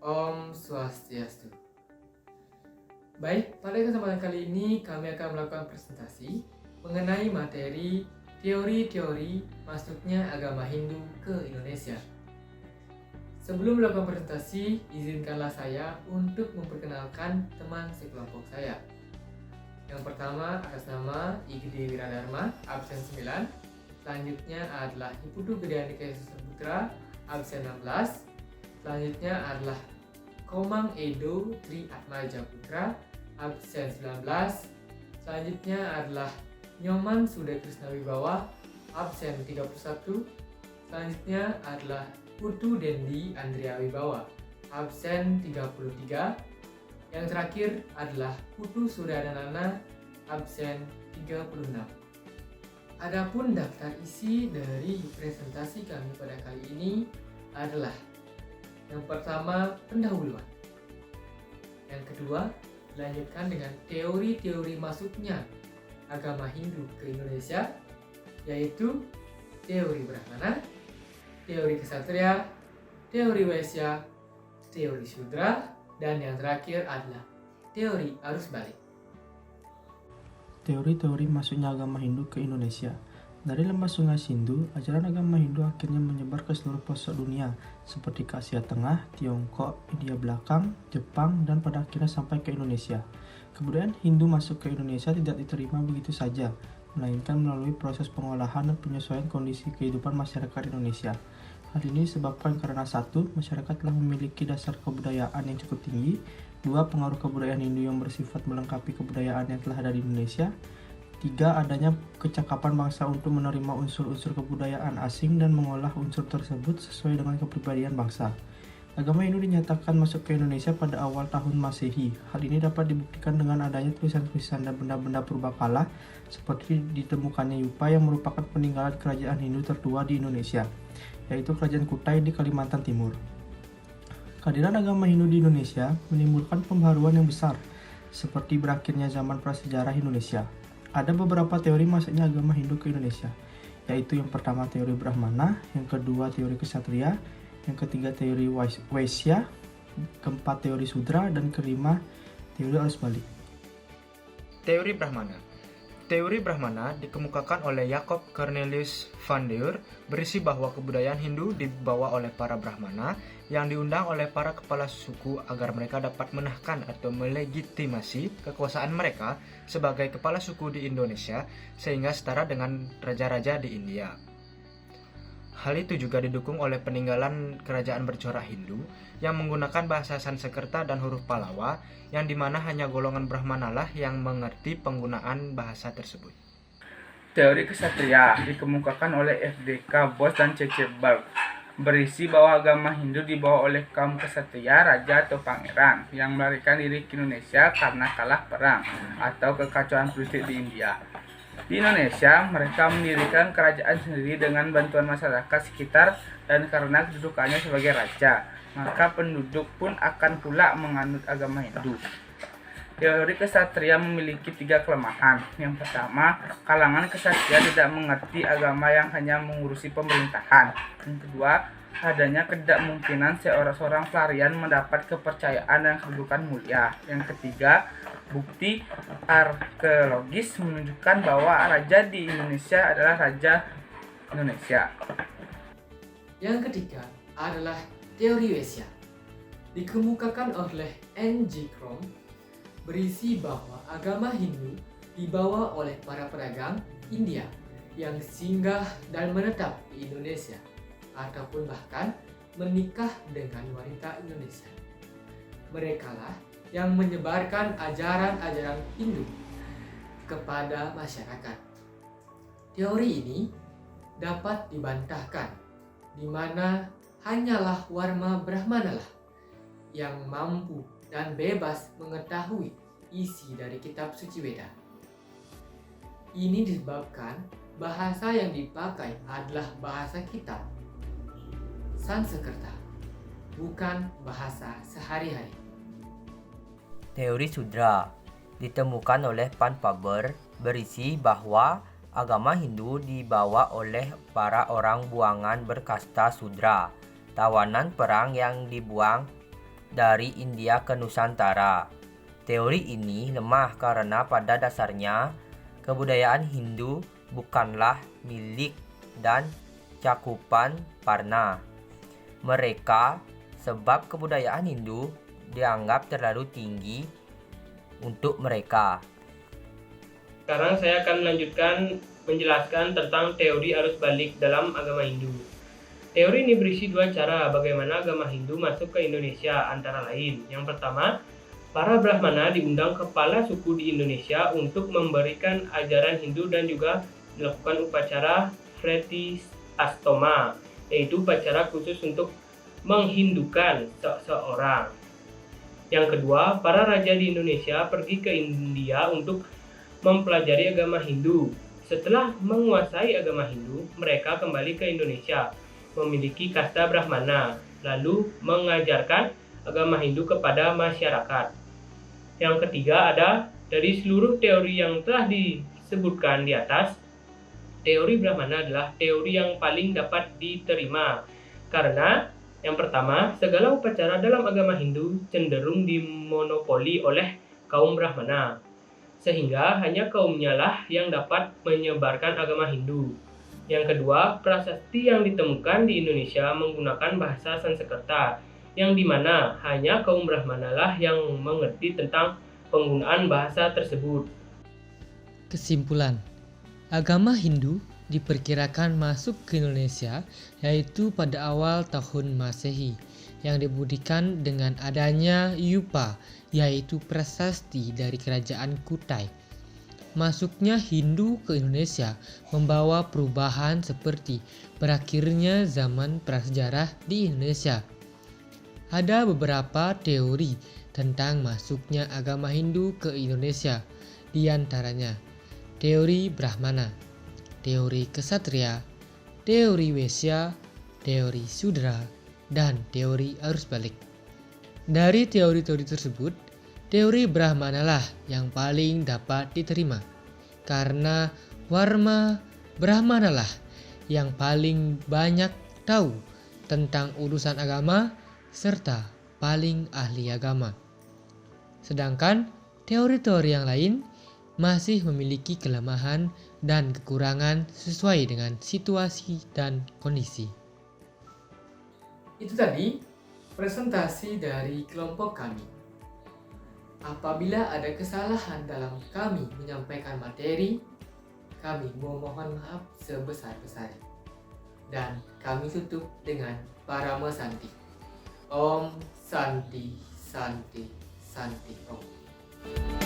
Om Swastiastu. Baik, pada kesempatan kali ini kami akan melakukan presentasi mengenai materi teori-teori masuknya agama Hindu ke Indonesia. Sebelum melakukan presentasi, izinkanlah saya untuk memperkenalkan teman sekelompok saya. Yang pertama atas nama Igede Wiradharma, absen 9. Selanjutnya adalah Iputu Gedeandika Yesus Putra, absen 16. Selanjutnya adalah Komang Edo Tri Atmaja Putra, absen 19. Selanjutnya adalah Nyoman Suda Krishna Wibawa, absen 31. Selanjutnya adalah Putu Dendi Andrea Wibawa, absen 33. Yang terakhir adalah Putu Sudadanana, absen 36. Adapun daftar isi dari presentasi kami pada kali ini adalah: yang pertama, pendahuluan. Yang kedua, dilanjutkan dengan teori-teori masuknya agama Hindu ke Indonesia, yaitu teori Brahmana, teori Ksatria, teori Waisya, teori Sudra, dan yang terakhir adalah teori arus balik. Teori-teori masuknya agama Hindu ke Indonesia. Dari lembah Sungai Sindu, ajaran agama Hindu akhirnya menyebar ke seluruh pelosok dunia, seperti ke Asia Tengah, Tiongkok, India belakang, Jepang, dan pada akhirnya sampai ke Indonesia. Kebudayaan Hindu masuk ke Indonesia tidak diterima begitu saja, melainkan melalui proses pengolahan dan penyesuaian kondisi kehidupan masyarakat Indonesia. Hal ini disebabkan karena 1. Masyarakat telah memiliki dasar kebudayaan yang cukup tinggi. 2. Pengaruh kebudayaan Hindu yang bersifat melengkapi kebudayaan yang telah ada di Indonesia. 3. Adanya kecakapan bangsa untuk menerima unsur-unsur kebudayaan asing dan mengolah unsur tersebut sesuai dengan kepribadian bangsa. Agama Hindu dinyatakan masuk ke Indonesia pada awal tahun Masehi. Hal ini dapat dibuktikan dengan adanya tulisan-tulisan dan benda-benda purbakala seperti ditemukannya Yupa yang merupakan peninggalan kerajaan Hindu tertua di Indonesia, yaitu Kerajaan Kutai di Kalimantan Timur. Kehadiran agama Hindu di Indonesia menimbulkan pembaharuan yang besar, seperti berakhirnya zaman prasejarah Indonesia. Ada beberapa teori masuknya agama Hindu ke Indonesia, yaitu yang pertama teori Brahmana, yang kedua teori Ksatria, yang ketiga teori Waisya, keempat teori Sudra, dan kelima teori arus balik. Teori Brahmana. Teori Brahmana dikemukakan oleh Jacob Cornelius van Deur, berisi bahwa kebudayaan Hindu dibawa oleh para Brahmana yang diundang oleh para kepala suku agar mereka dapat menahan atau melegitimasi kekuasaan mereka sebagai kepala suku di Indonesia sehingga setara dengan raja-raja di India. Hal itu juga didukung oleh peninggalan kerajaan bercorak Hindu yang menggunakan bahasa Sanskerta dan huruf Pallawa, yang dimana hanya golongan Brahmana lah yang mengerti penggunaan bahasa tersebut. Teori Ksatria dikemukakan oleh F.D.K. Bos dan C.C. Berg, berisi bahwa agama Hindu dibawa oleh kaum ksatria, raja atau pangeran yang melarikan diri ke Indonesia karena kalah perang atau kekacauan politik di India. Di Indonesia, mereka mendirikan kerajaan sendiri dengan bantuan masyarakat sekitar, dan karena kedudukannya sebagai raja, maka penduduk pun akan pula menganut agama Hindu. Teori Ksatria memiliki 3 kelemahan. Yang pertama, kalangan ksatria tidak mengerti agama yang hanya mengurusi pemerintahan. Yang kedua, adanya ketidakmungkinan seorang pelarian mendapat kepercayaan dan kedudukan mulia. Yang ketiga, bukti arkeologis menunjukkan bahwa raja di Indonesia adalah raja Indonesia. Yang ketiga adalah teori Waisya. Dikemukakan oleh N.G. Krom, berisi bahwa agama Hindu dibawa oleh para pedagang India yang singgah dan menetap di Indonesia, ataupun bahkan menikah dengan wanita Indonesia. Merekalah yang menyebarkan ajaran-ajaran Hindu kepada masyarakat. Teori ini dapat dibantahkan, di mana hanyalah Warma Brahmana lah yang mampu dan bebas mengetahui isi dari kitab suci Weda. Ini disebabkan bahasa yang dipakai adalah bahasa kitab Sanskerta, bukan bahasa sehari-hari. Teori Sudra ditemukan oleh Pan Faber, berisi bahwa agama Hindu dibawa oleh para orang buangan berkasta Sudra, tawanan perang yang dibuang dari India ke Nusantara. Teori ini lemah karena pada dasarnya kebudayaan Hindu bukanlah milik dan cakupan Parna mereka, sebab kebudayaan Hindu dianggap terlalu tinggi untuk mereka. Sekarang saya akan menjelaskan tentang teori arus balik dalam agama Hindu. Teori ini berisi dua cara bagaimana agama Hindu masuk ke Indonesia, antara lain. Yang pertama, para Brahmana diundang kepala suku di Indonesia untuk memberikan ajaran Hindu dan juga dilakukan upacara Vreti-astoma, yaitu upacara khusus untuk menghindukan seseorang. Yang kedua, para raja di Indonesia pergi ke India untuk mempelajari agama Hindu. Setelah menguasai agama Hindu, mereka kembali ke Indonesia, memiliki kasta Brahmana, lalu mengajarkan agama Hindu kepada masyarakat. Yang ketiga ada dari seluruh teori yang telah disebutkan di atas, teori Brahmana adalah teori yang paling dapat diterima karena yang pertama, segala upacara dalam agama Hindu cenderung dimonopoli oleh kaum Brahmana, sehingga hanya kaumnya lah yang dapat menyebarkan agama Hindu. Yang kedua, prasasti yang ditemukan di Indonesia menggunakan bahasa Sanskerta, yang dimana hanya kaum Brahmana lah yang mengerti tentang penggunaan bahasa tersebut. Kesimpulan, agama Hindu diperkirakan masuk ke Indonesia yaitu pada awal tahun Masehi yang dibuktikan dengan adanya Yupa, yaitu prasasti dari kerajaan Kutai. Masuknya Hindu ke Indonesia membawa perubahan seperti berakhirnya zaman prasejarah di Indonesia. Ada beberapa teori tentang masuknya agama Hindu ke Indonesia, di antaranya teori Brahmana, teori Ksatria, teori Wesya, teori Sudra, dan teori arus balik. Dari teori-teori tersebut, teori Brahmana lah yang paling dapat diterima, karena Warma Brahmana lah yang paling banyak tahu tentang urusan agama serta paling ahli agama. Sedangkan teori-teori yang lain masih memiliki kelemahan dan kekurangan sesuai dengan situasi dan kondisi. Itu tadi presentasi dari kelompok kami. Apabila ada kesalahan dalam kami menyampaikan materi, kami memohon maaf sebesar-besarnya. Dan kami tutup dengan Parama Santi. Om Santi Santi Santi Om.